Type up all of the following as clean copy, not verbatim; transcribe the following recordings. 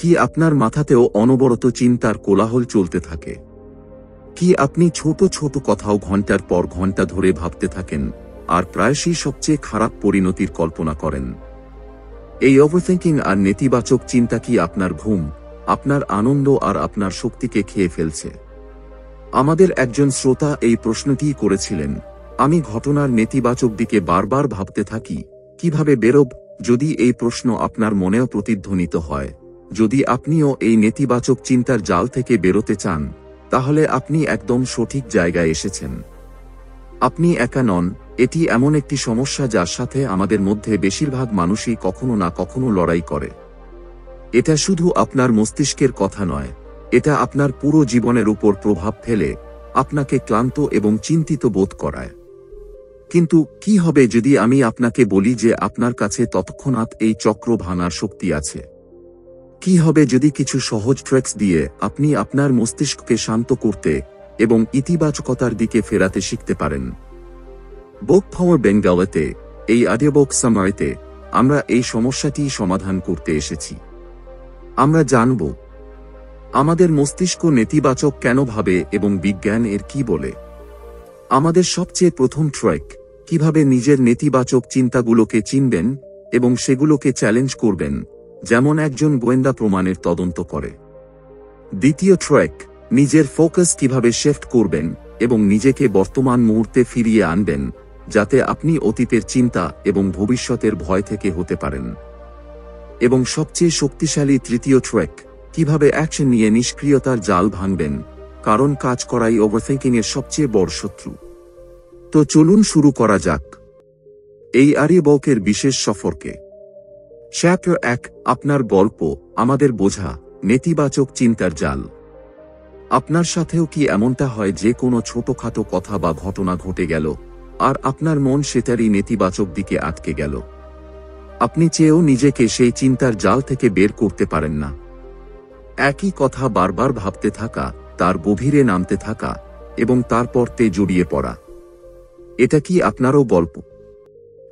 কি আপনার মাথাতেও অনবরত চিন্তার কোলাহল চলতে থাকে? কি আপনি ছোট ছোট কথাও ঘন্টার পর ঘন্টা ধরে ভাবতে থাকেন আর প্রায়শই সবচেয়ে খারাপ পরিণতির কল্পনা করেন? এই ওভারথিংকিং আর নেতিবাচক চিন্তা কি আপনার ঘুম, আপনার আনন্দ আর আপনার শক্তিকে খেয়ে ফেলছে? আমাদের একজন শ্রোতা এই প্রশ্নটিই করেছিলেন। আমি ঘটনার নেতিবাচক দিকে বারবার ভাবতে থাকি, কিভাবে বেরোব? যদি এই প্রশ্ন আপনার মনেও প্রতিধ্বনিত হয়, যদি আপনিও এই নেতিবাচক চিন্তার জাল থেকে বেরোতে চান, তাহলে আপনি একদম সঠিক জায়গায় এসেছেন। আপনি একা নন। এটি এমন একটি সমস্যা যার সাথে আমাদের মধ্যে বেশিরভাগ মানুষই কখনো না কখনো লড়াই করে। এটা শুধু আপনার মস্তিষ্কের কথা নয়, এটা আপনার পুরো জীবনের উপর প্রভাব ফেলে, আপনাকে ক্লান্ত এবং চিন্তিত বোধ করায়। কিন্তু কি হবে যদি আমি আপনাকে বলি যে আপনার কাছে তৎক্ষণাৎ এই চক্র ভাঙার শক্তি আছে? কি হবে যদি কিছু সহজ ট্রিক্স দিয়ে আপনি আপনার মস্তিষ্ককে শান্ত করতে এবং ইতিবাচকতার দিকে ফেরাতে শিখতে পারেন? বুক পাওয়ার বেঙ্গলিতে এই অডিওবুক সামারিতে আমরা এই সমস্যাটি সমাধান করতে এসেছি। আমরা জানব আমাদের মস্তিষ্ক নেতিবাচক কেন ভাবে এবং বিজ্ঞান এর কি বলে। আমাদের সবচেয়ে প্রথম ট্রিক, কিভাবে নিজের নেতিবাচক চিন্তাগুলোকে চিনবেন এবং সেগুলোকে চ্যালেঞ্জ করবেন, যেমন একজন গোয়েন্দা প্রমাণের তদন্ত করে। দ্বিতীয় ট্রিক, নিজের ফোকাস কিভাবে শিফট করবেন এবং নিজেকে বর্তমান মুহূর্তে ফিরিয়ে আনবেন, যাতে আপনি অতীতের চিন্তা এবং ভবিষ্যতের ভয় থেকে হতে পারেন। এবং সবচেয়ে শক্তিশালী তৃতীয় ট্রিক, কিভাবে অ্যাকশন নিয়ে নিষ্ক্রিয়তার জাল ভাঙবেন, কারণ কাজ করাই ওভারথিংকিং এর সবচেয়ে বড় শত্রু। তো চলুন শুরু করা যাক এই অডিওবুকের বিশেষ সফরকে। চ্যাপ্টার 1, আপনার গল্প, আমাদের বোঝা, নেতিবাচক চিন্তার জাল। আপনার সাথেও কি এমনটা হয় যে কোনো ছোটখাটো কথা বা ঘটনা ঘটে গেল আর আপনার মন সেটারই নেতিবাচক দিকে আটকে গেল? আপনি চেয়েও নিজেকে সেই চিন্তার জাল থেকে বের করতে পারেন না। একই কথা বারবার ভাবতে থাকা, তার গভীরে নামতে থাকা এবং তারপর তে জড়িয়ে পড়া। এটা কি আপনারও গল্প?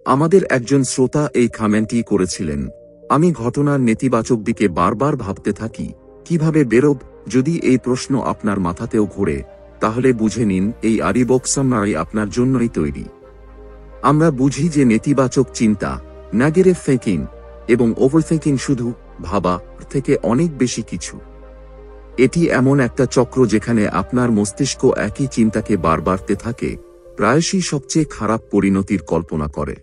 আমাদের একজন শ্রোতা এই কমেন্টটি করেছিলেন, আমি ঘটনার নেতিবাচক দিকে বারবার ভাবতে থাকি, কিভাবে বেরোব? যদি এই প্রশ্ন আপনার মাথাতেও ঘোরে, তাহলে বুঝে নিন এই অডিওবুক সামারি আপনার জন্যই তৈরি। আমরা বুঝি যে নেতিবাচক চিন্তা, নেগেটিভ থিংকিং এবং ওভারথিংকিং শুধু ভাবা থেকে অনেক বেশি কিছু। এটি এমন একটা চক্র যেখানে আপনার মস্তিষ্ক একই চিন্তাকে বারবারতে থাকে, প্রায়শই সবচেয়ে খারাপ পরিণতির কল্পনা করে।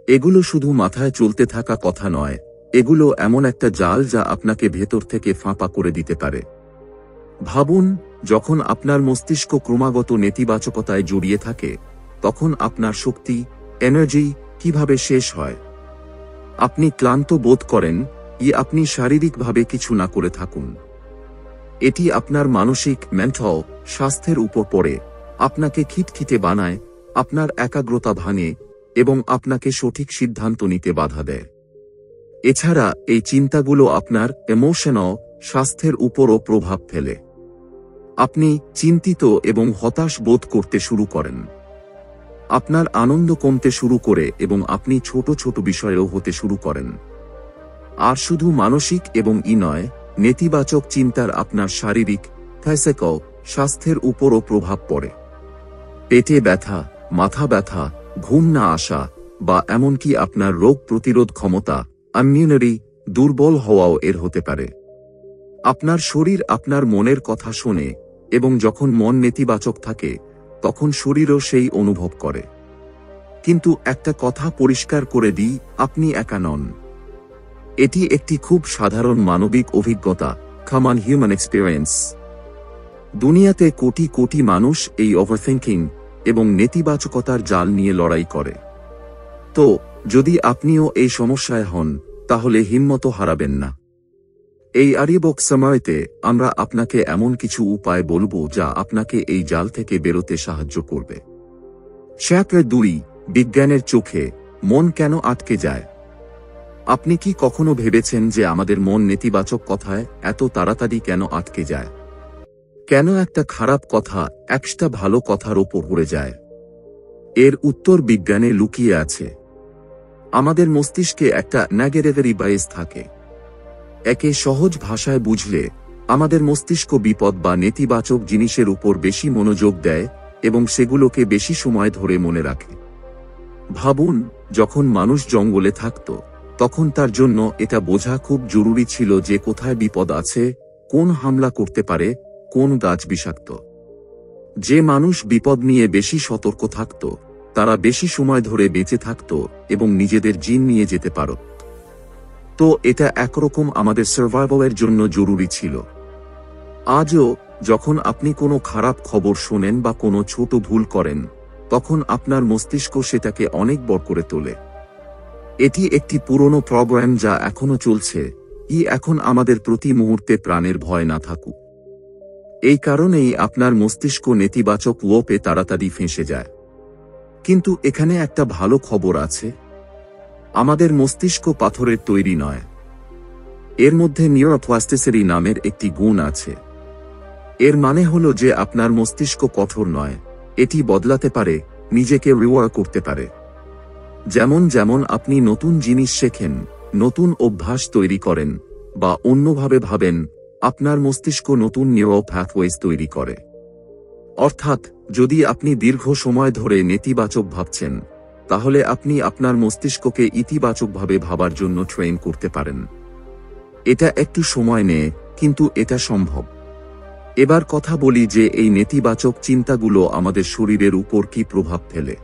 এগুলো শুধু মাথায় চলতে থাকা কথা নয়, এগুলো এমন একটা জাল যা আপনাকে ভেতর থেকে ফাঁপা করে দিতে পারে। ভাবুন, যখন আপনার মস্তিষ্ক ক্রমাগত নেতিবাচকতায় জড়িয়ে থাকে, তখন আপনার শক্তি, এনার্জি কিভাবে শেষ হয়? আপনি ক্লান্ত বোধ করেন, আপনি শারীরিকভাবে কিছু না করে থাকুন। এটি আপনার মানসিক মেন্টাল স্বাস্থ্যের উপর পড়ে, আপনাকে খিটখিটে বানায়, আপনার একাগ্রতা ভাঙে এবং আপনাকে সঠিক সিদ্ধান্ত নিতে বাধা দেয়। এছাড়া এই চিন্তাগুলো আপনার ইমোশনাল স্বাস্থ্যের উপরও প্রভাব ফেলে। আপনি চিন্তিত এবং হতাশ বোধ করতে শুরু করেন। আপনার আনন্দ কমতে শুরু করে এবং আপনি ছোট ছোট বিষয়েও হতে শুরু করেন। আর শুধু মানসিক এবং নয়, নেতিবাচক চিন্তার আপনার শারীরিক ফিজিক্যাল স্বাস্থ্যের উপরও প্রভাব পড়ে। পেটে ব্যথা, মাথা ব্যথা, ঘুম না আসা বা এমনকি আপনার রোগ প্রতিরোধ ক্ষমতা ইমিউনিটি দুর্বল হওয়াও এর হতে পারে। আপনার শরীর আপনার মনের কথা শোনে এবং যখন মন নেতিবাচক থাকে, তখন শরীরও সেই অনুভব করে। কিন্তু একটা কথা পরিষ্কার করে দিই, আপনি একা নন। এটি একটি খুব সাধারণ মানবিক অভিজ্ঞতা, কমন হিউম্যান এক্সপেরিয়েন্স। দুনিয়াতে কোটি কোটি মানুষ এই ওভারথিংকিং এবং নেতিবাচকতার জাল নিয়ে লড়াই করে। তো যদি আপনিও এই সমস্যায় হন, তাহলে হিম্মত হারাবেন না। এই অডিওবুক সামারিতে আমরা আপনাকে এমন কিছু উপায় বলবো যা আপনাকে এই জাল থেকে বেরোতে সাহায্য করবে। চ্যাপ্টার 2, বিজ্ঞানের চোখে মন কেন আটকে যায়। আপনি কি কখনো ভেবেছেন যে আমাদের মন নেতিবাচক কথায় এত তাড়াতাড়ি কেন আটকে যায়? কেন একটা খারাপ কথা একটা ভালো কথার ওপর পড়ে যায়? এর উত্তর বিজ্ঞানে লুকিয়ে আছে। আমাদের মস্তিষ্কে একটা নেগেটিভ বায়াস থাকে। একে সহজ ভাষায় বুঝলে আমাদের মস্তিষ্ক বিপদ বা নেতিবাচক জিনিসের উপর বেশি মনোযোগ দেয় এবং সেগুলোকে বেশি সময় ধরে মনে রাখে। ভাবুন, যখন মানুষ জঙ্গলে থাকত, তখন তার জন্য এটা বোঝা খুব জরুরি ছিল যে কোথায় বিপদ আছে, কোন হামলা করতে পারে, কোন গাছ বিষাক্ত। যে মানুষ বিপদ নিয়ে বেশি সতর্ক থাকত, তারা বেশি সময় ধরে বেঁচে থাকত এবং নিজেদের জিন নিয়ে যেতে পারত। তো এটা একরকম আমাদের সার্ভাইভালের জন্য জরুরি ছিল। আজও যখন আপনি কোনো খারাপ খবর শোনেন বা কোনো ছোট ভুল করেন, তখন আপনার মস্তিষ্ক সেটাকে অনেক বড় করে তোলে। এটি একটি পুরনো প্রোগ্রাম যা এখনো চলছে, এখন আমাদের প্রতি মুহূর্তে প্রাণের ভয় না থাকুক। এই কারণেই আপনার মস্তিষ্ক নেতিবাচক লোপে তাড়াতাড়ি ফেঁসে যায়। কিন্তু এখানে একটা ভালো খবর আছে, আমাদের মস্তিষ্ক পাথরের তৈরি নয়। এর মধ্যে নিউরোপ্লাস্টিসিটি নামের একটি গুণ আছে। এর মানে হলো যে আপনার মস্তিষ্ক কঠোর নয়, এটি বদলাতে পারে, নিজেকে রিওয়ার্ড করতে পারে। যেমন যেমন আপনি নতুন জিনিস শেখেন, নতুন অভ্যাস তৈরি করেন বা অন্যভাবে ভাবেন, আপনার মস্তিষ্ক নতুন নিউরাল প্যাথওয়েজ তৈরি করে। অর্থাৎ যদি আপনি দীর্ঘ সময় ধরে নেতিবাচক ভাবছেন, তাহলে আপনি আপনার মস্তিষ্ককে ইতিবাচকভাবে ভাবার জন্য ট্রেন করতে পারেন। এটা একটু সময় নেয়, কিন্তু এটা সম্ভব। এবার কথা বলি যে এই নেতিবাচক চিন্তাগুলো আমাদের শরীরের উপর কি প্রভাব ফেলে।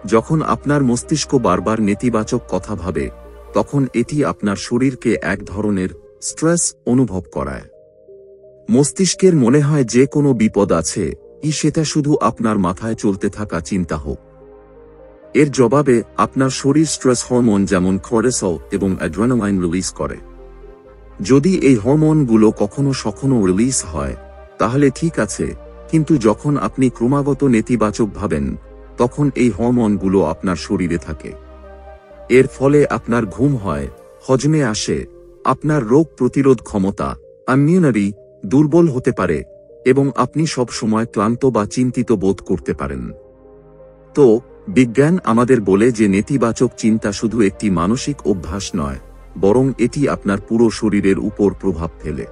যখন আপনার মস্তিষ্ক বারবার নেতিবাচক কথা ভাবে, তখন এটি আপনার শরীরকে এক ধরনের স্ট্রেস অনুভব করায়। মস্তিষ্কের মনে হয় যে কোনো বিপদ আছে, সেটা শুধু আপনার মাথায় চলতে থাকা চিন্তা হোক। এর জবাবে আপনার শরীর স্ট্রেস হরমোন যেমন কর্টিসল এবং অ্যাড্রেনালাইন রিলিজ করে। যদি এই হরমোনগুলো কখনো সখনো রিলিজ হয়, তাহলে ঠিক আছে, কিন্তু যখন আপনি ক্রমাগত নেতিবাচক ভাবেন, তখন এই হরমোনগুলো আপনার শরীরে থাকে। এর ফলে আপনার ঘুম হয়, হজমে আসে, আপনার রোগ প্রতিরোধ ক্ষমতা ইমিউনিটি দুর্বল হতে পারে এবং আপনি সব সময় ক্লান্ত বা চিন্তিত বোধ করতে পারেন। তো বিজ্ঞান আমাদের বলে যে নেতিবাচক চিন্তা শুধু একটি মানসিক অভ্যাস নয়, বরং এটি আপনার পুরো শরীরের উপর প্রভাব ফেলে।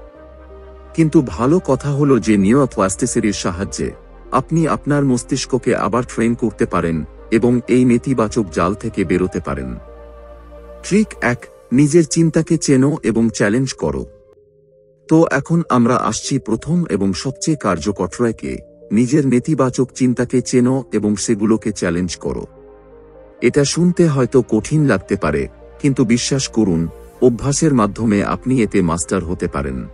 কিন্তু ভালো কথা হলো যে নিউরোপ্লাস্টিসিটির সাহায্যে আপনি আপনার মস্তিষ্ককে আবার ট্রেন করতে পারেন এবং এই নেতিবাচক জাল থেকে বেরোতে পারেন। ট্রিক 1, নিজের চিন্তাকে চেনো এবং চ্যালেঞ্জ করো। তো এখন আমরা আসছি প্রথম এবং সবচেয়ে কার্যকর ট্র্যাকে, নিজের নেতিবাচক চিন্তাকে চেনো এবং সেগুলোকে চ্যালেঞ্জ করো। এটা শুনতে হয়তো কঠিন লাগতে পারে, কিন্তু বিশ্বাস করুন, অভ্যাসের মাধ্যমে আপনি এতে মাস্টার হতে পারেন।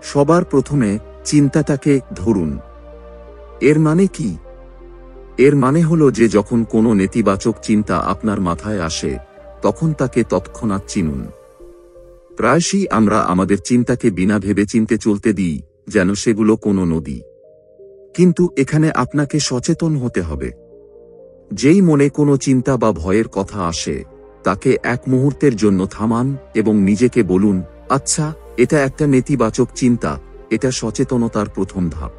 সবার প্রথমে চিন্তাটাকে ধরুন। এর মানে কি? এর মানে হলো যে যখন কোনো নেতিবাচক চিন্তা আপনার মাথায় আসে, তখন তাকে তৎক্ষণাৎ চিনুন। প্রায়শই আমরা আমাদের চিন্তাকে বিনা ভেবে চিন্তে চলতে দিই, যেন সেগুলো কোনো নদী। কিন্তু এখানে আপনাকে সচেতন হতে হবে। যেই মনে কোনো চিন্তা বা ভয়ের কথা আসে, তাকে এক মুহূর্তের জন্য থামান এবং নিজেকে বলুন, আচ্ছা, এটা একটা নেতিবাচক চিন্তা। এটা সচেতনতার প্রথম ধাপ।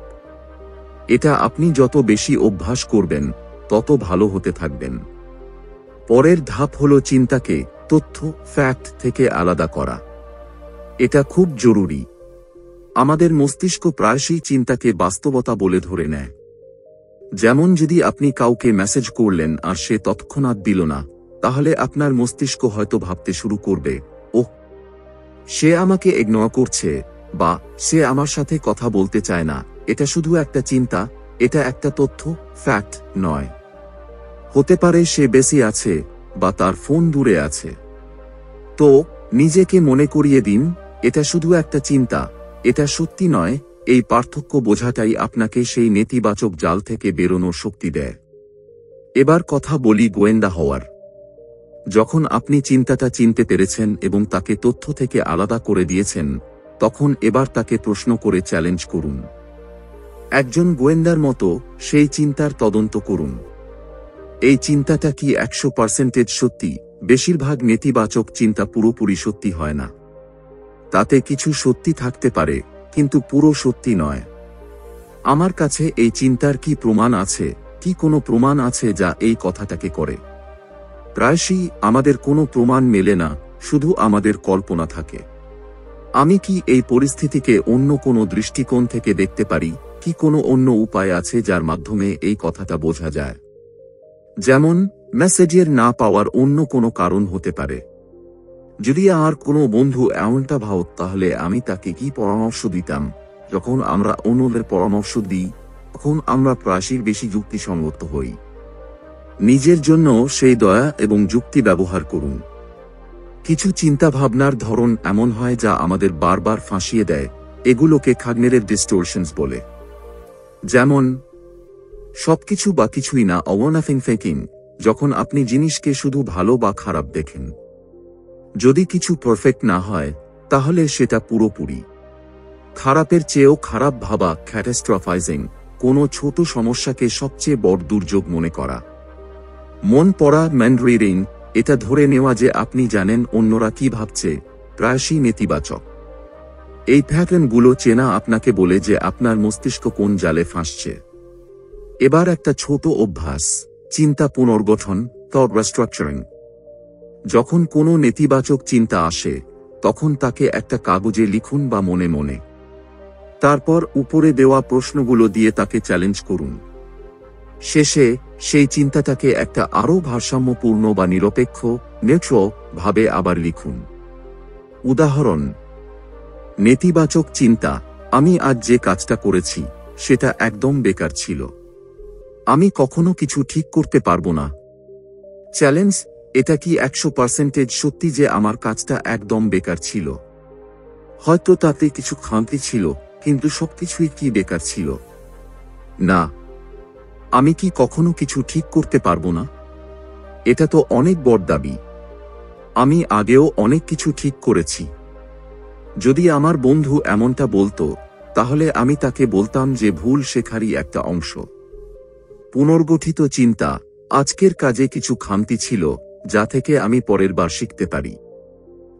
এটা আপনি যত বেশি অভ্যাস করবেন, তত ভালো হতে থাকবেন। পরের ধাপ হলো চিন্তাকে তথ্য ফ্যাক্ট থেকে আলাদা করা। এটা খুব জরুরি। আমাদের মস্তিষ্ক প্রায়শই চিন্তাকে বাস্তবতা বলে ধরে নেয়। যেমন যদি আপনি কাউকে মেসেজ করলেন আর সে তৎক্ষণাৎ দিল না, তাহলে আপনার মস্তিষ্ক হয়তো ভাবতে শুরু করবে, ওহ, সে আমাকে ইগনোর করছে, বা সে আমার সাথে কথা বলতে চায় না। এটা শুধু একটা চিন্তা, এটা একটা তথ্য, ফ্যাক্ট নয়। হতে পারে সে বেঁচে আছে বা তার ফোন দূরে আছে। তো নিজেকে মনে করিয়ে দিন, এটা শুধু একটা চিন্তা, এটা সত্যি নয়। এই পার্থক্য বোঝাটাই আপনাকে সেই নেতিবাচক জাল থেকে বেরোনোর শক্তি দেয়। এবার কথা বলি গোয়েন্দা হওয়ার। যখন আপনি চিন্তাটা চিনতে পেরেছেন এবং তাকে তথ্য থেকে আলাদা করে দিয়েছেন, তখন এবার তাকে প্রশ্ন করে চ্যালেঞ্জ করুন। একজন গোয়েন্দার মতো সেই চিন্তার তদন্ত করুন। এই চিন্তাটা কি 100% সত্যি? বেশিরভাগ নেতিবাচক চিন্তা পুরোপুরি সত্যি হয় না। তাতে কিছু সত্যি থাকতে পারে, কিন্তু পুরো সত্যি নয়। আমার কাছে এই চিন্তার কি প্রমাণ আছে? কি কোনো প্রমাণ আছে যা এই কথাটাকে করে? প্রায়শই আমাদের কোনো প্রমাণ মেলে না, শুধু আমাদের কল্পনা থাকে। আমি কি এই পরিস্থিতিকে অন্য কোনো দৃষ্টিকোণ থেকে দেখতে পারি, কি কোনো অন্য উপায় আছে যার মাধ্যমে এই কথাটা বোঝা যায়? যেমন, মেসেজের না পাওয়ার অন্য কোনো কারণ হতে পারে। যদি আমার কোনো বন্ধু এমনটা ভাবত, তাহলে আমি তাকে কি পরামর্শ দিতাম? যখন আমরা অন্যদের পরামর্শ দিই, তখন আমরা প্রায়শই বেশি যুক্তিসঙ্গত হই। নিজের জন্য সেই দয়া এবং যুক্তি ব্যবহার করুন। কিছু চিন্তাভাবনার ধরন এমন হয় যা আমাদের বারবার ফাঁসিয়ে দেয়, এগুলোকে কগনিটিভ ডিস্টোরশনস বলে। যেমন, সবকিছু বা কিছুই না, ওভারনাথিং থিংকিং, যখন আপনি জিনিসকে শুধু ভালো বা খারাপ দেখেন। যদি কিছু পারফেক্ট না হয়, তাহলে সেটা পুরোপুরি খারাপের চেয়েও খারাপ ভাবা, ক্যাটাস্ট্রফাইজিং, কোনো ছোট সমস্যাকে সবচেয়ে বড় দুর্যোগ মনে করা। মন পড়া, মাইন্ড রিডিং, এটা ধরে নেওয়া যে আপনি জানেন অন্যরা কি ভাবছে, প্রায়শই নেতিবাচক। এই প্যাটার্নগুলো চেনা আপনাকে বলে যে আপনার মস্তিষ্ক কোন জালে ফাঁসছে। এবার একটা ছোট অভ্যাস, চিন্তা পুনর্গঠন, থট রিস্ট্রাকচারিং। যখন কোনো নেতিবাচক চিন্তা আসে, তখন তাকে একটা কাগজে লিখুন বা মনে মনে। তারপর উপরে দেওয়া প্রশ্নগুলো দিয়ে তাকে চ্যালেঞ্জ করুন। শেষে সেই চিন্তাটাকে একটা আরও ভারসাম্যপূর্ণ বা নিরপেক্ষ, নিউট্রাল ভাবে আবার লিখুন। উদাহরণ: নেতিবাচক চিন্তা, আমি আজ যে কাজটা করেছি সেটা একদম বেকার ছিল। আমি কখনো কিছু ঠিক করতে পারবো না। চ্যালেঞ্জ: এটা কি 100% সত্যি যে আমার কাজটা একদম বেকার ছিল? হয়তো তাতে কিছু খামতি ছিল, কিন্তু সবকিছুই কি বেকার ছিল? না। আমি কি কখনো কিছু ঠিক করতে পারবো না? এটা তো অনেক বড় দাবি। আমি আগেও অনেক কিছু ঠিক করেছি। যদি আমার বন্ধু এমনটা বলতো, তাহলে আমি তাকে বলতাম যে ভুল শেখারই একটা অংশ। পুনর্গঠিত চিন্তা: আজকের কাজে কিছু খামতি ছিল, যা থেকে আমি পরের বার শিখতে পারি।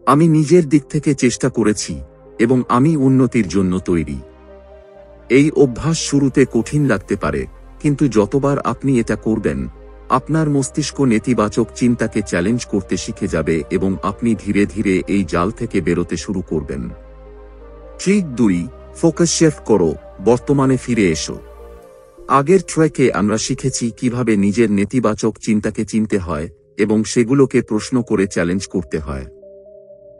আমি নিজের দিক থেকে চেষ্টা করেছি, এবং আমি উন্নতির জন্য তৈরি। এই অভ্যাস শুরুতে কঠিন লাগতে পারে, কিন্তু যতবার আপনি এটা করবেন, আপনার মস্তিষ্ক নেতিবাচক চিন্তাকে চ্যালেঞ্জ করতে শিখে যাবে এবং আপনি ধীরে ধীরে এই জাল থেকে বেরোতে শুরু করবেন। ট্রিক 2, ফোকাস শিফট করো, বর্তমানে ফিরে এসো। আগের ট্র্যাকে আমরা শিখেছি কিভাবে নিজের নেতিবাচক চিন্তাকে চিনতে হয় এবং সেগুলোকে প্রশ্ন করে চ্যালেঞ্জ করতে হয়।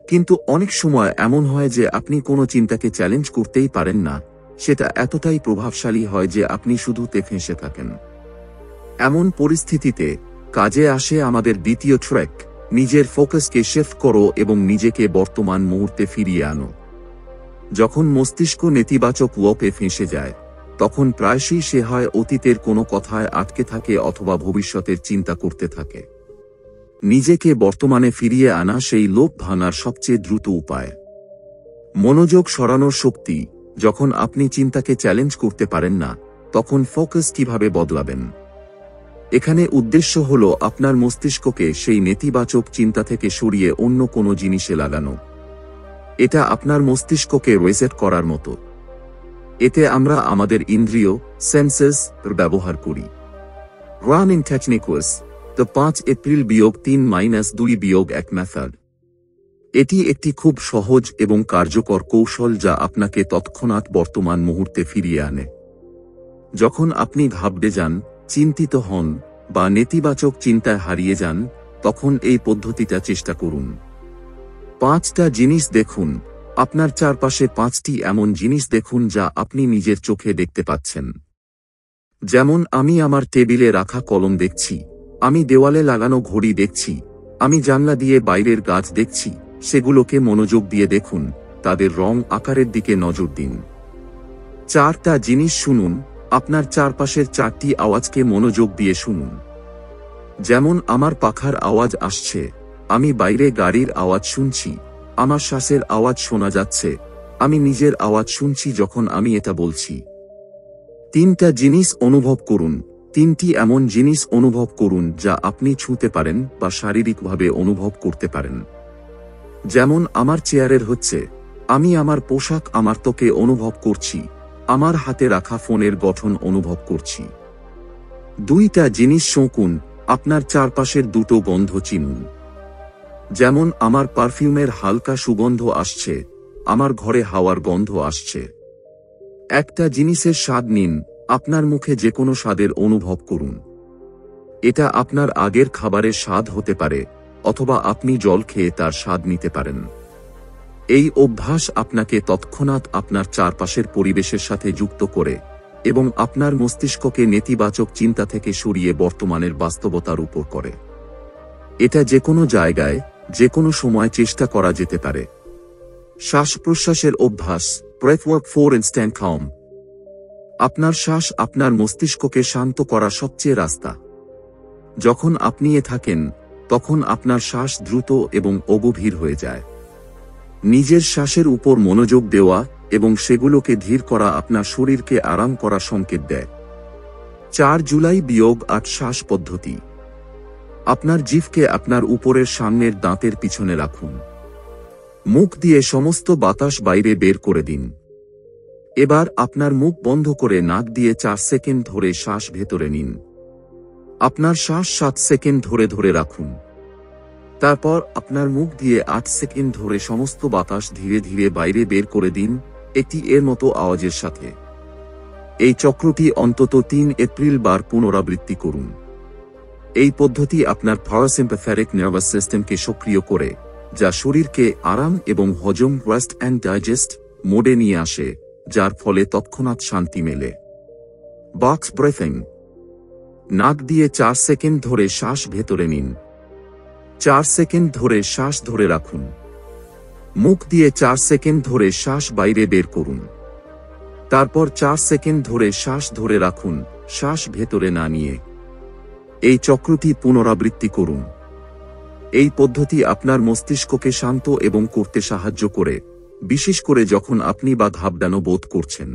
কিন্তু অনেক সময় এমন হয় যে আপনি কোনো চিন্তাকে চ্যালেঞ্জ করতেই পারেন না, সেটা এতটাই প্রভাবশালী হয় যে আপনি শুধুতে ফেঁসে থাকেন। এমন পরিস্থিতিতে কাজে আসে আমাদের দ্বিতীয় ট্র্যাক, নিজের ফোকাসকে শিফট করো এবং নিজেকে বর্তমান মুহূর্তে ফিরিয়ে আনো। যখন মস্তিষ্ক নেতিবাচক লুপে ফেঁসে যায়, তখন প্রায়শই সে হয় অতীতের কোনো কথায় আটকে থাকে অথবা ভবিষ্যতের চিন্তা করতে থাকে। নিজেকে বর্তমানে ফিরিয়ে আনা সেই লোভ ভাঙার সবচেয়ে দ্রুত উপায়। মনোযোগ সরানোর শক্তি: যখন আপনি চিন্তাকে চ্যালেঞ্জ করতে পারেন না, তখন ফোকাস কিভাবে বদলাবেন? এখানে উদ্দেশ্য হল আপনার মস্তিষ্ককে সেই নেতিবাচক চিন্তা থেকে সরিয়ে অন্য কোনো জিনিসে লাগানো। এটা আপনার মস্তিষ্ককে রিসেট করার মতো। এতে আমরা আমাদের ইন্দ্রিয়, সেন্সেস ব্যবহার করি। Running techniques, the 5 April -3-2-1 method. এটি একটি খুব সহজ এবং কার্যকর কৌশল যা আপনাকে তৎক্ষণাৎ বর্তমান মুহূর্তে ফিরিয়ে আনে। যখন আপনি ঘাবড়ে যান, চিন্তিত হন বা নেতিবাচক চিন্তায় হারিয়ে যান, তখন এই পদ্ধতিটা চেষ্টা করুন। 5টা জিনিস দেখুন। আপনার চারপাশে 5টি এমন জিনিস দেখুন যা আপনি নিজের চোখে দেখতে পাচ্ছেন। যেমন, আমি আমার টেবিলে রাখা কলম দেখছি, আমি দেওয়ালে লাগানো ঘড়ি দেখছি, আমি জানলা দিয়ে বাইরের গাছ দেখছি। সেগুলোকে মনোযোগ দিয়ে দেখুন, তাদের রং, আকারের দিকে নজর দিন। 4টা জিনিস শুনুন। আপনার চারপাশের 4টি আওয়াজকে মনোযোগ দিয়ে শুনুন। যেমন, আমার পাখার আওয়াজ আসছে, আমি বাইরে গাড়ির আওয়াজ শুনছি, আমার শ্বাসের আওয়াজ শোনা যাচ্ছে, আমি নিজের আওয়াজ শুনছি যখন আমি এটা বলছি। 3টা জিনিস অনুভব করুন। 3টি এমন জিনিস অনুভব করুন যা আপনি ছুঁতে পারেন বা শারীরিকভাবে অনুভব করতে পারেন। যেমন, আমার চেয়ারের হচ্ছে, আমি আমার পোশাক, আমার ত্বকে অনুভব করছি, আমার হাতে রাখা ফোনের গঠন অনুভব করছি। 2টা জিনিস শোঁকুন। আপনার চারপাশের 2টো গন্ধ চিনুন। যেমন, আমার পারফিউমের হালকা সুগন্ধ আসছে, আমার ঘরে হাওয়ার গন্ধ আসছে। একটা জিনিসের স্বাদ নিন, আপনার মুখে যে কোনো স্বাদের অনুভব করুন। এটা আপনার আগের খাবারের স্বাদ হতে পারে, অথবা আপনি জল খেয়ে তার স্বাদ নিতে পারেন। এই অভ্যাস আপনাকে তৎক্ষণাৎ আপনার চারপাশের পরিবেশের সাথে যুক্ত করে এবং আপনার মস্তিষ্ককে নেতিবাচক চিন্তা থেকে সরিয়ে বর্তমানের বাস্তবতার উপর করে। এটা যে কোনো জায়গায়, যে কোনো সময় চেষ্টা করা যেতে পারে। শ্বাস প্রশ্বাসের অভ্যাস, ব্রেথওয়ার্ক ফর ইনস্ট্যান্ট কাম। আপনার শ্বাস আপনার মস্তিষ্ককে শান্ত করা সবচেয়ে রাস্তা। যখন আপনি থাকেন, তখন আপনার শ্বাস দ্রুত এবং অগভীর হয়ে যায়। নিজের শ্বাসের উপর মনোযোগ দেওয়া এবং সেগুলোকে ধীর করা আপনার শরীরকে আরাম করা সংকেত দেয়। 4 জুলাই -8 শ্বাস পদ্ধতি। আপনার জিভকে আপনার উপরের সামনের দাঁতের পিছনে রাখুন। মুখ দিয়ে সমস্ত বাতাস বাইরে বের করে দিন। এবার আপনার মুখ বন্ধ করে নাক দিয়ে 4 সেকেন্ড ধরে শ্বাস ভেতরে নিন। আপনার শ্বাস 7 সেকেন্ড ধরে ধরে রাখুন। তারপর আপনার মুখ দিয়ে 8 সেকেন্ড ধরে সমস্ত বাতাস ধীরে ধীরে বাইরে বের করে দিন, এটি এর মতো আওয়াজের সাথে। এই চক্রটি অন্তত 3 এপ্রিল বার পুনরাবৃত্তি করুন। এই পদ্ধতি আপনার প্যারাসিম্প্যাথেটিক নার্ভাস সিস্টেমকে সক্রিয় করে, যা শরীরকে আরাম এবং হজম রেস্ট অ্যান্ড ডাইজেস্ট মোডে নিয়ে আসে, যার ফলে তৎক্ষণাৎ শান্তি মেলে। Box breathing. নাক দিয়ে 4 সেকেন্ড ধরে শ্বাস ভেতরে নিন। 4 সেকেন্ড ধরে শ্বাস ধরে রাখুন। মুখ দিয়ে 4 সেকেন্ড ধরে শ্বাস বাইরে বের করুন। তারপর 4 সেকেন্ড ধরে শ্বাস ধরে রাখুন, শ্বাস ভেতরে না নিয়ে। এই চক্রটি পুনরাবৃত্তি করুন। এই পদ্ধতি আপনার মস্তিষ্ককে শান্ত এবং করতে সাহায্য করে, বিশেষ করে যখন আপনি বা ঘাবড়ানো বোধ করছেন।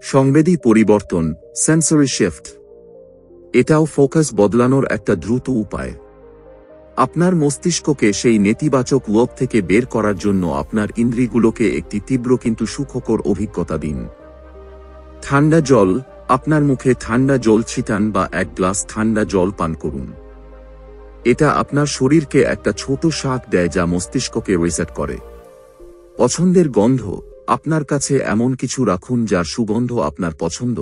সংবেদী পরিবর্তন, সেন্সরি শিফট। এটাও ফোকাস বদলানোর একটা দ্রুত উপায়। আপনার মস্তিষ্ককে সেই নেতিবাচক লোভ থেকে বের করার জন্য আপনার ইন্দ্রিয়গুলোকে একটি তীব্র কিন্তু সুখকর অভিজ্ঞতা দিন। ঠান্ডা জল। আপনার মুখে ঠান্ডা জল ছিটান বা 1 গ্লাস ঠান্ডা জল পান করুন। এটা আপনার শরীরকে একটা ছোট শাক দেয় যা মস্তিষ্ককে রিসেট করে। পছন্দের গন্ধ। আপনার কাছে এমন কিছু রাখুন যার সুগন্ধ আপনার পছন্দ,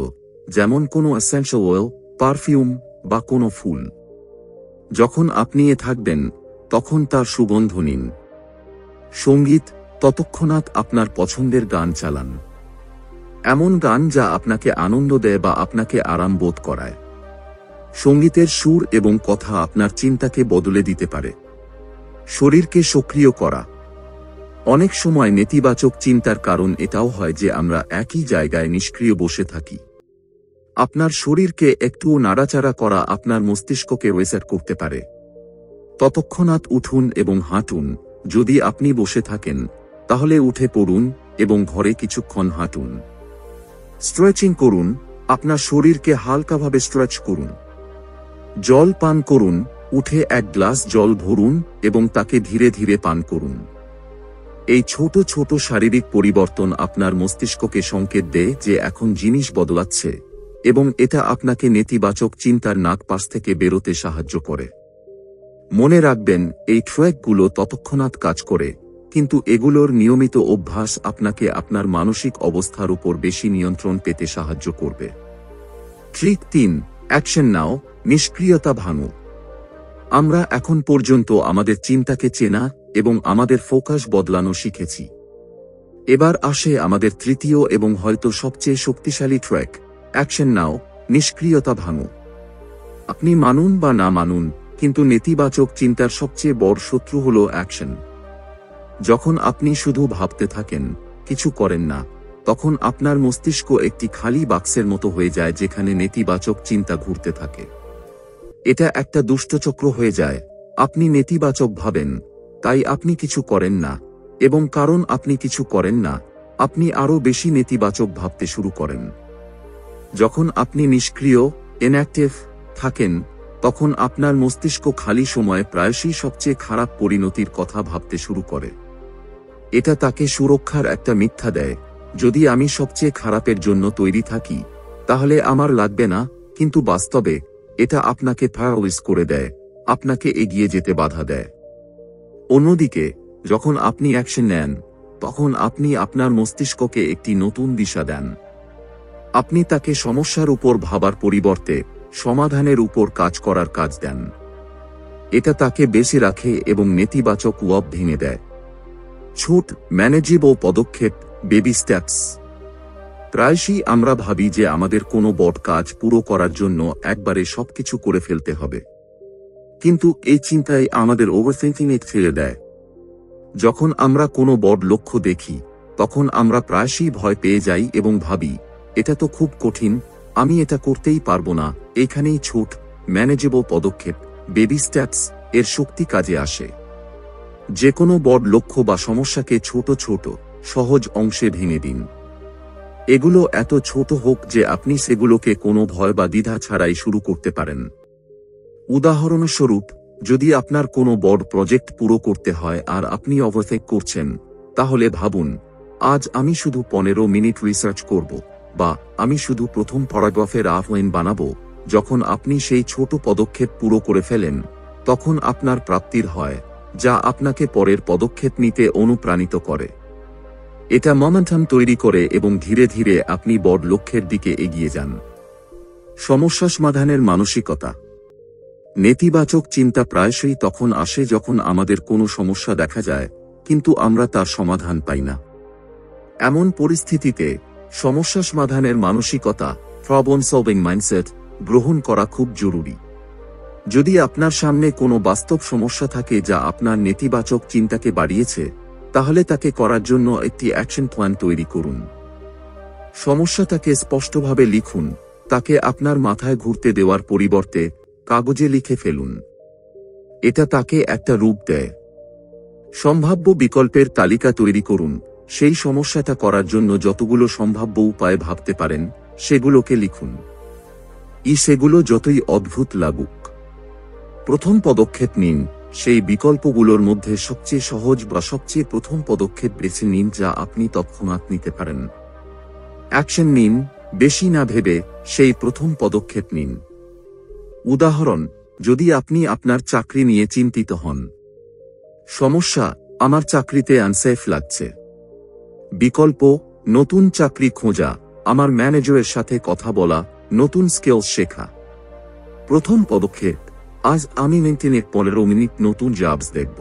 যেমন কোনো এসেনশিয়াল অয়েল, পারফিউম বা কোনো ফুল। যখন আপনি থাকবেন, তখন তার সুগন্ধ নিন। সঙ্গীত। ততক্ষণাৎ আপনার পছন্দের গান চালান। এমন গান যা আপনাকে আনন্দ দেয় বা আপনাকে আরাম বোধ করায়। সঙ্গীতের সুর এবং কথা আপনার চিন্তাকে বদলে দিতে পারে। শরীরকে সক্রিয় করা। অনেক সময় নেতিবাচক চিন্তার কারণ এটাও হয় যে আমরা একই জায়গায় নিষ্ক্রিয় বসে থাকি। আপনার শরীরকে একটুও নাড়াচাড়া করা আপনার মস্তিষ্ককে রিসেট করতে পারে। ততক্ষণাৎ উঠুন এবং হাঁটুন। যদি আপনি বসে থাকেন, তাহলে উঠে পড়ুন এবং ঘরে কিছুক্ষণ হাঁটুন। স্ট্রেচিং করুন। আপনার শরীরকে হালকাভাবে স্ট্রেচ করুন। জল পান করুন। উঠে 1 গ্লাস জল ভরুন এবং তাকে ধীরে ধীরে পান করুন। এই ছোট ছোট শারীরিক পরিবর্তন আপনার মস্তিষ্ককে সংকেত দেয় যে এখন জিনিস বদলাচ্ছে, এবং এটা আপনাকে নেতিবাচক চিন্তার নাগপাশ থেকে বেরোতে সাহায্য করে। মনে রাখবেন, এই ট্র্যাকগুলো তৎক্ষণাৎ কাজ করে, কিন্তু এগুলোর নিয়মিত অভ্যাস আপনাকে আপনার মানসিক অবস্থার উপর বেশি নিয়ন্ত্রণ পেতে সাহায্য করবে। ট্রিক 3, অ্যাকশন নাও, নিষ্ক্রিয়তা ভাঙো। আমরা এখন পর্যন্ত আমাদের চিন্তাকে চেনা এবং আমাদের ফোকাস বদলানো শিখেছি। এবার আসে আমাদের তৃতীয় এবং হয়তো সবচেয়ে শক্তিশালী ট্র্যাক, অ্যাকশন নাও, নিষ্ক্রিয়তা ভাঙো। আপনি মানুন বা না মানুন, কিন্তু নেতিবাচক চিন্তার সবচেয়ে বড় শত্রু হল অ্যাকশন। যখন আপনি শুধু ভাবতে থাকেন, কিছু করেন না, তখন আপনার মস্তিষ্ক একটি খালি বাক্সের মতো হয়ে যায় যেখানে নেতিবাচক চিন্তা ঘুরতে থাকে। এটা একটা দুষ্টচক্র হয়ে যায়। আপনি নেতিবাচক ভাবেন, তাই আপনি কিছু করেন না, এবং কারণ আপনি কিছু করেন না, আপনি আরও বেশি নেতিবাচক ভাবতে শুরু করেন। যখন আপনি নিষ্ক্রিয়, ইনঅ্যাক্টিভ থাকেন, তখন আপনার মস্তিষ্ক খালি সময়ে প্রায়শই সবচেয়ে খারাপ পরিণতির কথা ভাবতে শুরু করে। এটা তাকে সুরক্ষার একটা মিথ্যা দেয়। যদি আমি সবচেয়ে খারাপের জন্য তৈরি থাকি, তাহলে আমার লাগবে না, কিন্তু বাস্তবে এটা আপনাকে প্যারালাইজ করে দেয়, আপনাকে এগিয়ে যেতে বাধা দেয়। অন্যদিকে, যখন আপনি অ্যাকশন নেন, তখন আপনি আপনার মস্তিষ্ককে একটি নতুন দিশা দেন। আপনি তাকে সমস্যার উপর ভাবার পরিবর্তে সমাধানের উপর কাজ করার কাজ দেন। এটা তাকে বেঁচে রাখে এবং নেতিবাচক ওয়াব ভেঙে দেয়। ছোট ম্যানেজেবল পদক্ষেপ, বেবি স্টেপস। প্রায়শই আমরা ভাবি যে আমাদের কোনো বড় কাজ পুরো করার জন্য একবারে সবকিছু করে ফেলতে হবে, কিন্তু এই চিন্তাই আমাদের ওভারথিংকিংয়ে ঠেলে দেয়। যখন আমরা কোনো বড় লক্ষ্য দেখি, তখন আমরা প্রায়শই ভয় পেয়ে যাই এবং ভাবি, এটা তো খুব কঠিন, আমি এটা করতেই পারবো না। এখানেই ছোট ম্যানেজেবল পদক্ষেপ, বেবি স্টেপস এর শক্তি কাজে আসে। যে কোনো বড় লক্ষ্য বা সমস্যাকে ছোট ছোট সহজ অংশে ভেঙে দিন। এগুলো এত ছোট হোক যে আপনি সেগুলোকে কোনো ভয় বা দ্বিধা ছাড়াই শুরু করতে পারেন। উদাহরণস্বরূপ, যদি আপনার কোনো বড় প্রজেক্ট পুরো করতে হয় আর আপনি ওভারথিংক করছেন, তাহলে ভাবুন, আজ আমি শুধু 15 মিনিট রিসার্চ করব, বা আমি শুধু প্রথম প্যারাগ্রাফের আউটলাইন বানাবো। যখন আপনি সেই ছোট পদক্ষেপ পুরো করে ফেলেন, তখন আপনার প্রাপ্তির হয়, যা আপনাকে পরের পদক্ষেপ নিতে অনুপ্রাণিত করে। এটা মোমেন্টাম তৈরি করে এবং ধীরে ধীরে আপনি বড় লক্ষ্যের দিকে এগিয়ে যান। সমস্যা সমাধানের মানসিকতা। নেতিবাচক চিন্তা প্রায়শই তখন আসে যখন আমাদের কোনো সমস্যা দেখা যায়, কিন্তু আমরা তার সমাধান পাই না। এমন পরিস্থিতিতে সমস্যা সমাধানের মানসিকতা, প্রবলেম সলভিং মাইন্ডসেট গ্রহণ করা খুব জরুরি। যদি আপনার সামনে কোনো বাস্তব সমস্যা থাকে যা আপনার নেতিবাচক চিন্তাকে বাড়িয়েছে, তাহলে তাকে করার জন্য একটি অ্যাকশন প্ল্যান তৈরি করুন। সমস্যাটাকে স্পষ্টভাবে লিখুন, তাকে আপনার মাথায় ঘুরতে দেওয়ার পরিবর্তে কাগজে লিখে ফেলুন। এটা তাকে একটা রূপ দেয়। সম্ভাব্য বিকল্পের তালিকা তৈরি করুন। সেই সমস্যাটা করার জন্য যতগুলো সম্ভাব্য উপায় ভাবতে পারেন, সেগুলোকে লিখুন। সেগুলো যতই অদ্ভুত লাগুক। প্রথম পদক্ষেপ নিন। সেই বিকল্পগুলোর মধ্যে সবচেয়ে সহজ বা সবচেয়ে প্রথম পদক্ষেপ বেছে নিন যা আপনি তৎক্ষণাৎ নিতে পারেন। অ্যাকশন নিন, বেশি না ভেবে সেই প্রথম পদক্ষেপ নিন। উদাহরণ, যদি আপনি আপনার চাকরি নিয়ে চিন্তিত হন। সমস্যা, আমার চাকরিতে আনসেফ লাগছে। বিকল্প, নতুন চাকরি খোঁজা, আমার ম্যানেজারের সাথে কথা বলা, নতুন স্কিলস শেখা। প্রথম পদক্ষেপ, আজ আমি 15 মিনিট নতুন জবস দেখব।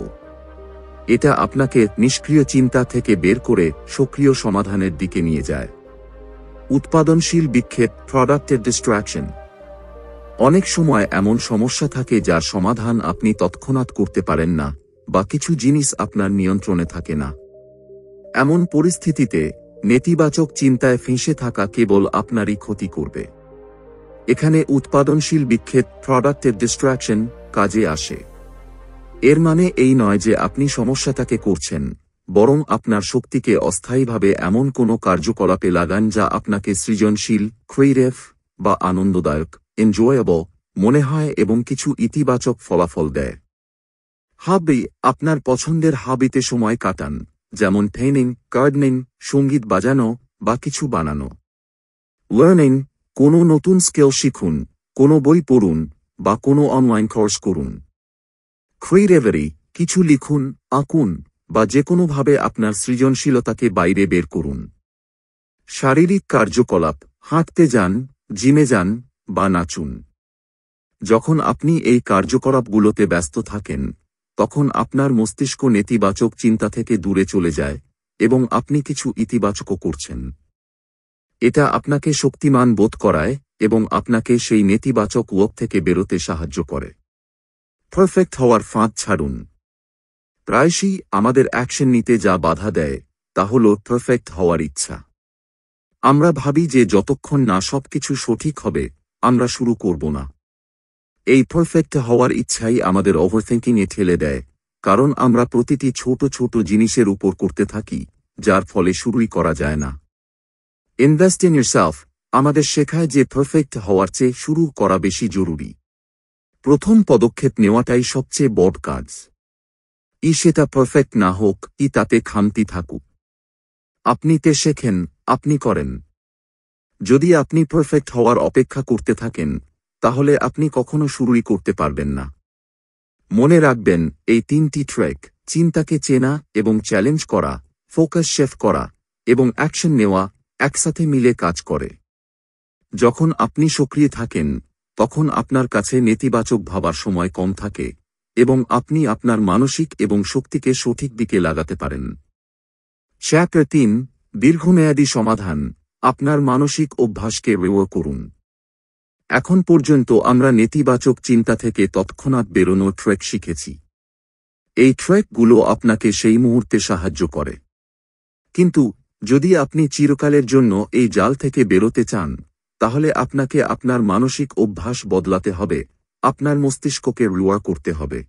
এটা আপনাকে নিষ্ক্রিয় চিন্তা থেকে বের করে সক্রিয় সমাধানের দিকে নিয়ে যায়। উৎপাদনশীল বিক্ষেপ, প্রোডাক্টের ডিস্ট্রাকশন। অনেক সময় এমন সমস্যা থাকে যার সমাধান আপনি তৎক্ষণাৎ করতে পারেন না, বা কিছু জিনিস আপনার নিয়ন্ত্রণে থাকে না। এমন পরিস্থিতিতে নেতিবাচক চিন্তায় ফেঁসে থাকা কেবল আপনারই ক্ষতি করবে। এখানে উৎপাদনশীল বিক্ষেপ, প্রোডাক্টের ডিস্ট্রাকশন কাজে আসে। এর মানে এই নয় যে আপনি সমস্যাটাকে করছেন, বরং আপনার শক্তিকে অস্থায়ীভাবে এমন কোনো কার্যকলাপে লাগান যা আপনাকে সৃজনশীল, ক্রিয়েটিভ বা আনন্দদায়ক, এনজয়েবল মনে হয় এবং কিছু ইতিবাচক ফলাফল দেয়। হবি, আপনার পছন্দের হবিতে সময় কাটান, যেমন পেইন্টিং, গার্ডেনিং, সঙ্গীত বাজানো বা কিছু বানানো। লার্নিং, কোনো নতুন স্কিল শিখুন, কোনো বই পড়ুন বা কোনো অনলাইন কোর্স করুন। ক্রিয়েটিভিটি, কিছু লিখুন, আঁকুন বা যে কোনোভাবে আপনার সৃজনশীলতাকে বাইরে বের করুন। শারীরিক কার্যকলাপ, হাঁটতে যান, জিমে যান বা নাচুন। যখন আপনি এই কার্যকলাপগুলোতে ব্যস্ত থাকেন, তখন আপনার মস্তিষ্ক নেতিবাচক চিন্তা থেকে দূরে চলে যায় এবং আপনি কিছু ইতিবাচকও করছেন। এটা আপনাকে শক্তিমান বোধ করায় এবং আপনাকে সেই নেতিবাচক ওয়াক থেকে বেরোতে সাহায্য করে। পারফেক্ট হওয়ার ফাঁদ ছাড়ুন। প্রায়শই আমাদের অ্যাকশন নিতে যা বাধা দেয় তা হল পারফেক্ট হওয়ার ইচ্ছা। আমরা ভাবি যে যতক্ষণ না সবকিছু সঠিক হবে, আমরা শুরু করব না। এই পারফেক্ট হওয়ার ইচ্ছাই আমাদের ওভারথিংকিংয়ে ঠেলে দেয়, কারণ আমরা প্রতিটি ছোট ছোট জিনিসের উপর করতে থাকি, যার ফলে শুরুই করা যায় না। ইনভেস্ট ইন ইয়োরসেলফ আমাদের শেখায় যে পারফেক্ট হওয়ার চেয়ে শুরু করা বেশি জরুরি। প্রথম পদক্ষেপ নেওয়াটাই সবচেয়ে বড় কাজ। সেটা পারফেক্ট না হোক, তাতে খামতি থাকুক। আপনি তে শেখেন, আপনি করেন। যদি আপনি পারফেক্ট হওয়ার অপেক্ষা করতে থাকেন, তাহলে আপনি কখনো শুরুই করতে পারবেন না। মনে রাখবেন, এই 3টি ট্র্যাক, চিন্তাকে চেনা এবং চ্যালেঞ্জ করা, ফোকাস শিফট করা এবং অ্যাকশন নেওয়া একসাথে মিলে কাজ করে। যখন আপনি সক্রিয় থাকেন তখন আপনার কাছে নেতিবাচক ভাবার সময় কম থাকে এবং আপনি আপনার মানসিক এবং শক্তিকে সঠিক দিকে লাগাতে পারেন। চ্যাপ্টার 3 দীর্ঘমেয়াদী সমাধান। আপনার মানসিক অভ্যাসকে রেওয়া করুন। এখন পর্যন্ত আমরা নেতিবাচক চিন্তা থেকে তৎক্ষণাৎ বেরোনোর ট্রেক শিখেছি। এই ট্রেকগুলো আপনাকে সেই মুহূর্তে সাহায্য করে। কিন্তু যদি আপনি চিরকালের জন্য এই জাল থেকে বেরোতে চান তাহলে আপনাকে আপনার মানসিক অভ্যাস বদলাতে হবে, আপনার মস্তিষ্ককে রিওয়ার করতে হবে।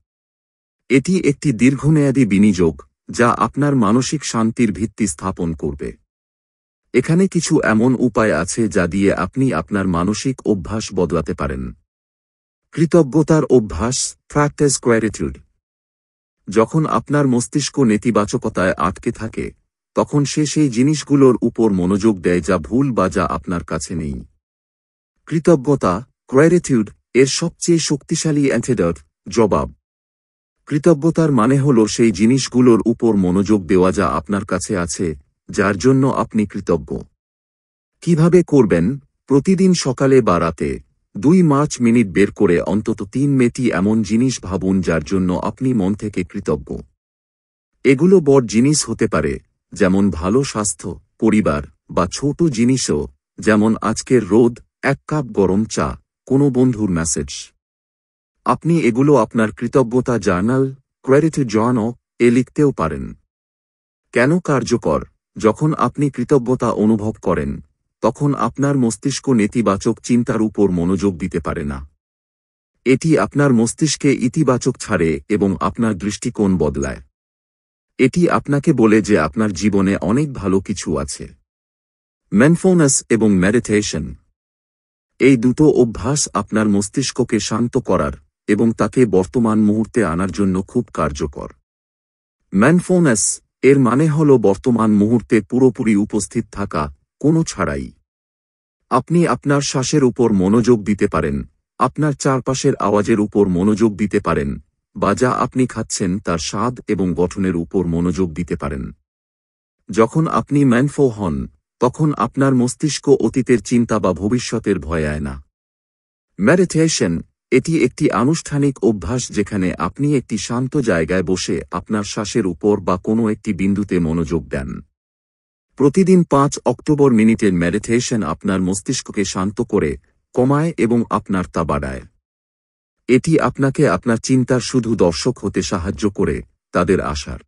এটি একটি দীর্ঘমেয়াদী বিনিয়োগ যা আপনার মানসিক শান্তির ভিত্তি স্থাপন করবে। এখানে কিছু এমন উপায় আছে যা দিয়ে আপনি আপনার মানসিক অভ্যাস বদলাতে পারেন। কৃতজ্ঞতার অভ্যাস, প্র্যাকটিস গ্র্যাটিটিউড। যখন আপনার মস্তিষ্ক নেতিবাচকতায় আটকে থাকে তখন সে সেই জিনিসগুলোর উপর মনোযোগ দেয় যা ভুল বা যা আপনার কাছে নেই। কৃতজ্ঞতা, গ্র্যাটিটিউড এর সবচেয়ে শক্তিশালী অ্যান্টিডট, জবাব। কৃতজ্ঞতার মানে হল সেই জিনিসগুলোর উপর মনোযোগ দেওয়া যা আপনার কাছে আছে, যার জন্য আপনি কৃতজ্ঞ। কিভাবে করবেন? প্রতিদিন সকালে বা রাতে 2 মিনিট বের করে অন্তত 3টি এমন জিনিস ভাবুন যার জন্য আপনি মন থেকে কৃতজ্ঞ। এগুলো বড় জিনিস হতে পারে, যেমন ভালো স্বাস্থ্য, পরিবার, বা ছোট জিনিসও, যেমন আজকের রোদ, 1 কাপ গরম চা, কোনো বন্ধুর মেসেজ। আপনি এগুলো আপনার কৃতজ্ঞতা জার্নাল, গ্র্যাটিটিউড জার্নাল এ লিখতেও পারেন। কেন কার্যকর? যখন আপনি কৃতজ্ঞতা অনুভব করেন তখন আপনার মস্তিষ্ক নেতিবাচক চিন্তার উপর মনোযোগ দিতে পারে না। এটি আপনার মস্তিষ্কে ইতিবাচক ছাড়ে এবং আপনার দৃষ্টিকোণ বদলায়। এটি আপনাকে বলে যে আপনার জীবনে অনেক ভালো কিছু আছে। মাইন্ডফুলনেস এবং মেডিটেশন। এই দুটো অভ্যাস আপনার মস্তিষ্ককে শান্ত করার এবং তাকে বর্তমান মুহূর্তে আনার জন্য খুব কার্যকর। মাইন্ডফুলনেস এর মানে হল বর্তমান মুহূর্তে পুরোপুরি উপস্থিত থাকা, কোনো ছাড়াই। আপনি আপনার শ্বাসের উপর মনোযোগ দিতে পারেন, আপনার চারপাশের আওয়াজের উপর মনোযোগ দিতে পারেন, বা যা আপনি খাচ্ছেন তার স্বাদ এবং গঠনের উপর মনোযোগ দিতে পারেন। যখন আপনি মাইন্ডফুল হন তখন আপনার মস্তিষ্ক অতীতের চিন্তা বা ভবিষ্যতের ভয় আয় না। মেডিটেশন এটি একটি আনুষ্ঠানিক অভ্যাস যেখানে আপনি একটি শান্ত জায়গায় বসে আপনার শ্বাসের উপর বা কোনো একটি বিন্দুতে মনোযোগ দেন। প্রতিদিন 5 অক্টোবর মিনিটের মেডিটেশন আপনার মস্তিষ্ককে শান্ত করে, কমায় এবং আপনার তা বাড়ায়। এটি আপনাকে আপনার চিন্তার শুধু দর্শক হতে সাহায্য করে, তাদের আসার।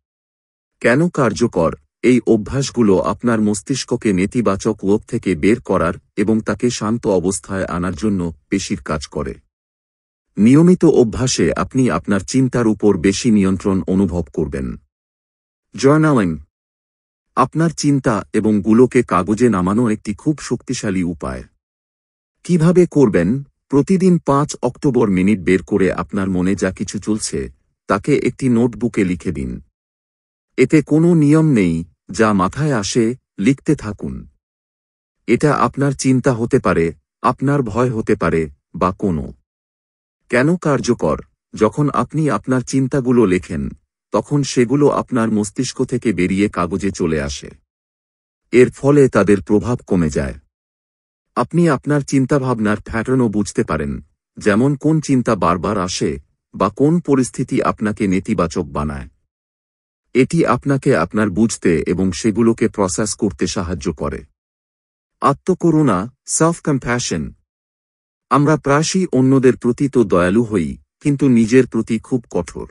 কেন কার্যকর? এই অভ্যাসগুলো আপনার মস্তিষ্ককে নেতিবাচক লোভ থেকে বের করার এবং তাকে শান্ত অবস্থায় আনার জন্য বেশির কাজ করে। নিয়মিত অভ্যাসে আপনি আপনার চিন্তার উপর বেশি নিয়ন্ত্রণ অনুভব করবেন। জার্নালিং। আপনার চিন্তা এবং গুলোকে কাগজে নামানো একটি খুব শক্তিশালী উপায়। কিভাবে করবেন? প্রতিদিন 5 অক্টোবর মিনিট বের করে আপনার মনে যা কিছু চলছে তাকে একটি নোটবুকে লিখে দিন। এতে কোনো নিয়ম নেই, যা মাথায় আসে লিখতে থাকুন। এটা আপনার চিন্তা হতে পারে, আপনার ভয় হতে পারে, বা কোনো। কেন কার্যকর? যখন আপনি আপনার চিন্তাগুলো লেখেন তখন সেগুলো আপনার মস্তিষ্ক থেকে বেরিয়ে কাগজে চলে আসে। এর ফলে তাদের প্রভাব কমে যায়। আপনি আপনার চিন্তাভাবনার প্যাটার্নও বুঝতে পারেন, যেমন কোন চিন্তা বারবার আসে বা কোন পরিস্থিতি আপনাকে নেতিবাচক বানায়। এটি আপনাকে আপনার বুঝতে এবং সেগুলোকে প্রসেস করতে সাহায্য করে। আত্মকরুণা, সেলফ কম্প্যাশন। আমরা প্রায়শই অন্যদের প্রতি তো দয়ালু হই, কিন্তু নিজের প্রতি খুব কঠোর।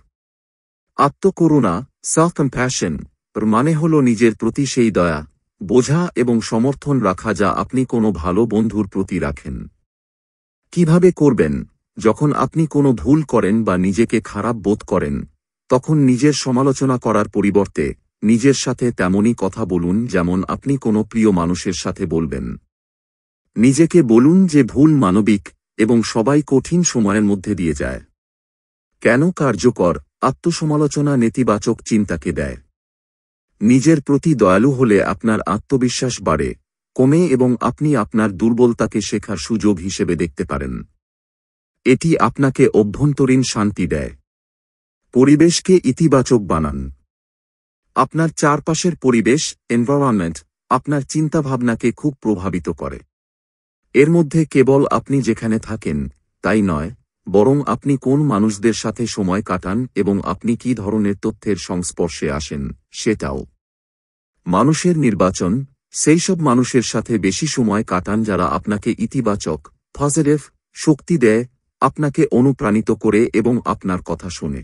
আত্মকরুণা, সেলফ কম্প্যাশন মানে হল নিজের প্রতি সেই দয়া, বোঝা এবং সমর্থন রাখা যা আপনি কোনো ভালো বন্ধুর প্রতি রাখেন। কিভাবে করবেন? যখন আপনি কোনো ভুল করেন বা নিজেকে খারাপ বোধ করেন তখন নিজের সমালোচনা করার পরিবর্তে নিজের সাথে তেমনই কথা বলুন যেমন আপনি কোনো প্রিয় মানুষের সাথে বলবেন। নিজেকে বলুন যে ভুল মানবিক এবং সবাই কঠিন সময়ের মধ্যে দিয়ে যায়। কেন কার্যকর? আত্মসমালোচনা নেতিবাচক চিন্তাকে দেয়। নিজের প্রতি দয়ালু হলে আপনার আত্মবিশ্বাস বাড়ে, কমে এবং আপনি আপনার দুর্বলতাকে শেখার সুযোগ হিসেবে দেখতে পারেন। এটি আপনাকে অভ্যন্তরীণ শান্তি দেয়। পরিবেশকে ইতিবাচক বানান। আপনার চারপাশের পরিবেশ এনভায়রনমেন্ট আপনার চিন্তাভাবনাকে খুব প্রভাবিত করে। এর মধ্যে কেবল আপনি যেখানে থাকেন তাই নয়, বরং আপনি কোন মানুষদের সাথে সময় কাটান এবং আপনি কী ধরনের তথ্যের সংস্পর্শে আসেন সেটাও। মানুষের নির্বাচন, সেই সব মানুষের সাথে বেশি সময় কাটান যারা আপনাকে ইতিবাচক পজিটিভ শক্তি দেয়, আপনাকে অনুপ্রাণিত করে এবং আপনার কথা শুনে।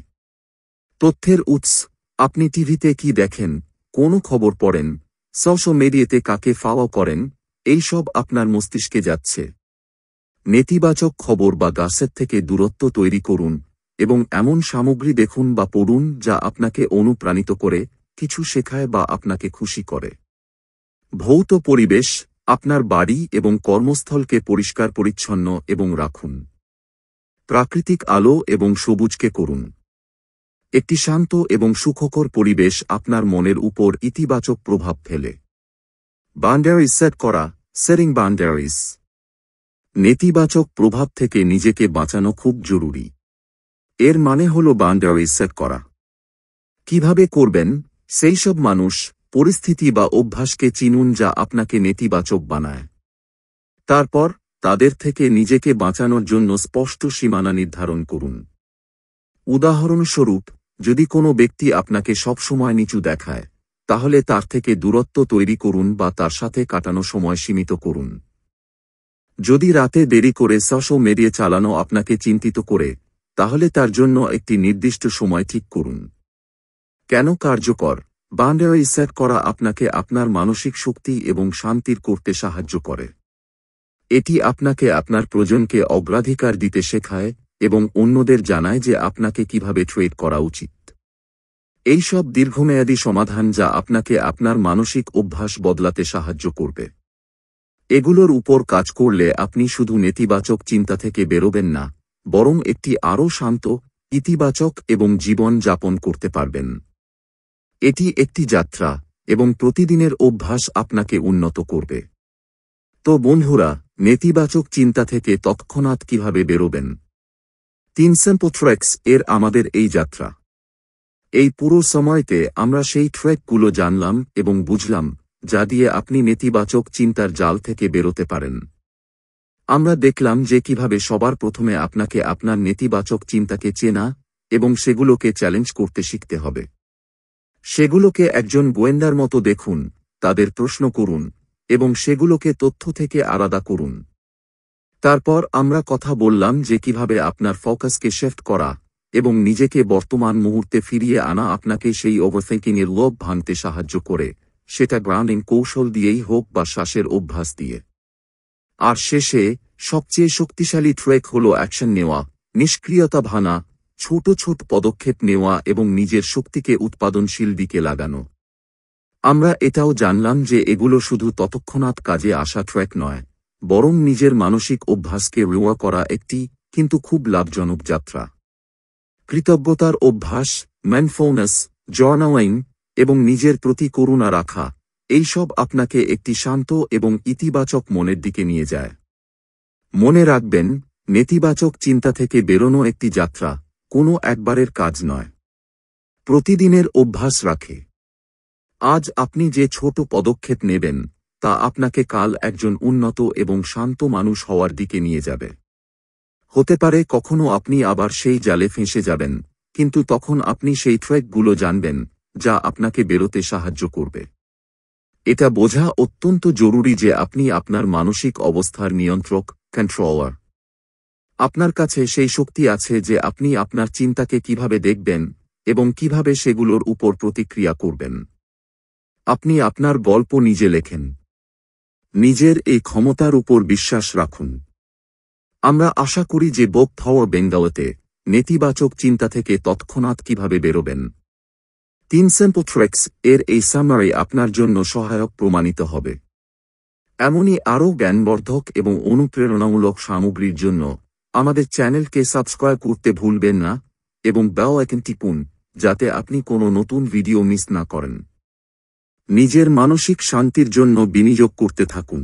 তথ্যের উৎস, আপনি টিভিতে কি দেখেন, কোন খবর পড়েন, সোশ্যাল মিডিয়াতে কাকে ফলো করেন, এই সব আপনার মস্তিষ্কে যাচ্ছে। নেতিবাচক খবর বা গাসেট থেকে দূরত্ব তৈরি করুন এবং এমন সামগ্রী দেখুন বা পড়ুন যা আপনাকে অনুপ্রাণিত করে, কিছু শেখায় বা আপনাকে খুশি করে। ভৌত পরিবেশ, আপনার বাড়ি এবং কর্মস্থলকে পরিষ্কার পরিচ্ছন্ন এবং রাখুন। প্রাকৃতিক আলো এবং সবুজকে করুন। একটি শান্ত এবং সুখকর পরিবেশ আপনার মনের উপর ইতিবাচক প্রভাব ফেলে। বাউন্ডারিজ সেট করা, সেটিং বাউন্ডারিজ। নেতিবাচক প্রভাব থেকে নিজেকে বাঁচানো খুব জরুরি। এর মানে হল বাউন্ডারিজ সেট করা। কিভাবে করবেন? সেই সব মানুষ, পরিস্থিতি বা অভ্যাসকে চিনুন যা আপনাকে নেতিবাচক বানায়। তারপর তাদের থেকে নিজেকে বাঁচানোর জন্য স্পষ্ট সীমানা নির্ধারণ করুন। উদাহরণস্বরূপ, যদি কোনো ব্যক্তি আপনাকে সবসময় নিচু দেখায়, তাহলে তার থেকে দূরত্ব তৈরি করুন বা তার সাথে কাটানো সময় সীমিত করুন। যদি রাতে দেরি করে সোশ্যাল মিডিয়া চালানো আপনাকে চিন্তিত করে, তাহলে তার জন্য একটি নির্দিষ্ট সময় ঠিক করুন। কেন কার্যকর? বাউন্ডারি সেট করা আপনাকে আপনার মানসিক শক্তি এবং শান্তির করতে সাহায্য করে। এটি আপনাকে আপনার প্রয়োজনকে অগ্রাধিকার দিতে শেখায় এবং অন্যদের জানায় যে আপনাকে কিভাবে ট্রিট করা উচিত। এই সব দীর্ঘমেয়াদী সমাধান যা আপনাকে আপনার মানসিক অভ্যাস বদলাতে সাহায্য করবে। এগুলোর উপর কাজ করলে আপনি শুধু নেতিবাচক চিন্তা থেকে বেরোবেন না, বরং একটি আরও শান্ত, ইতিবাচক এবং জীবন যাপন করতে পারবেন। এটি একটি যাত্রা এবং প্রতিদিনের অভ্যাস আপনাকে উন্নত করবে। তো বন্ধুরা, নেতিবাচক চিন্তা থেকে তৎক্ষণাৎ কিভাবে বেরোবেন? 3 সিম্পল ট্রেক্স এর আমাদের এই যাত্রা। এই পুরো সময়তে আমরা সেই ট্রেকগুলো জানলাম এবং বুঝলাম যা দিয়ে আপনি নেতিবাচক চিন্তার জাল থেকে বেরোতে পারেন। আমরা দেখলাম যে কিভাবে সবার প্রথমে আপনাকে আপনার নেতিবাচক চিন্তাকে চেনা এবং সেগুলোকে চ্যালেঞ্জ করতে শিখতে হবে। সেগুলোকে একজন গোয়েন্দার মতো দেখুন, তাদের প্রশ্ন করুন এবং সেগুলোকে তথ্য থেকে আলাদা করুন। তারপর আমরা কথা বললাম যে কিভাবে আপনার ফোকাসকে শিফট করা এবং নিজেকে বর্তমান মুহূর্তে ফিরিয়ে আনা আপনাকে সেই ওভারথিংকিংয়ের লোভ ভাঙতে সাহায্য করে, সেটা গ্রাউন্ডিং কৌশল দিয়েই হোক বা শ্বাসের অভ্যাস দিয়ে। আর শেষে সবচেয়ে শক্তিশালী ট্রেক হল অ্যাকশন নেওয়া, নিষ্ক্রিয়তা ভাঙা, ছোট ছোট পদক্ষেপ নেওয়া এবং নিজের শক্তিকে উৎপাদনশীল দিকে লাগানো। আমরা এটাও জানলাম যে এগুলো শুধু তৎক্ষণাৎ কাজে আসা ট্রেক নয়, বরং নিজের মানসিক অভ্যাসকে রোয়া করা একটি কিন্তু খুব লাভজনক যাত্রা। কৃতজ্ঞতার অভ্যাস, মাইন্ডফুলনেস, জার্নালিং এবং নিজের প্রতি করুণা রাখা, এই সব আপনাকে একটি শান্ত এবং ইতিবাচক মনের দিকে নিয়ে যায়। মনে রাখবেন, নেতিবাচক চিন্তা থেকে বেরোনো একটি যাত্রা, কোনো একবারের কাজ নয়। প্রতিদিনের অভ্যাস রাখে। আজ আপনি যে ছোট পদক্ষেপ নেবেন, তা আপনাকে কাল একজন উন্নত এবং শান্ত মানুষ হওয়ার দিকে নিয়ে যাবে। হতে পারে কখনো আপনি আবার সেই জালে ফেঁসে যাবেন, কিন্তু তখন আপনি সেই ট্রেকগুলো জানবেন যা আপনাকে বেরোতে সাহায্য করবে। এটা বোঝা অত্যন্ত জরুরি যে আপনি আপনার মানসিক অবস্থার নিয়ন্ত্রক, কন্ট্রোলার। আপনার কাছে সেই শক্তি আছে যে আপনি আপনার চিন্তাকে কিভাবে দেখবেন এবং কিভাবে সেগুলোর উপর প্রতিক্রিয়া করবেন। আপনি আপনার গল্প নিজে লেখেন। নিজের এই ক্ষমতার উপর বিশ্বাস রাখুন। আমরা আশা করি যে বুক পাওয়ার বেঙ্গলতে নেতিবাচক চিন্তা থেকে তৎক্ষণাৎ কিভাবে বেরোবেন 3 সিম্পল ট্রিক্স এর এই সামারি আপনার জন্য সহায়ক প্রমাণিত হবে। এমনই আরও জ্ঞানবর্ধক এবং অনুপ্রেরণামূলক সামগ্রীর জন্য আমাদের চ্যানেলকে সাবস্ক্রাইব করতে ভুলবেন না এবং বেল আইকন টিপুন যাতে আপনি কোনো নতুন ভিডিও মিস না করেন। নিজের মানসিক শান্তির জন্য বিনিয়োগ করতে থাকুন।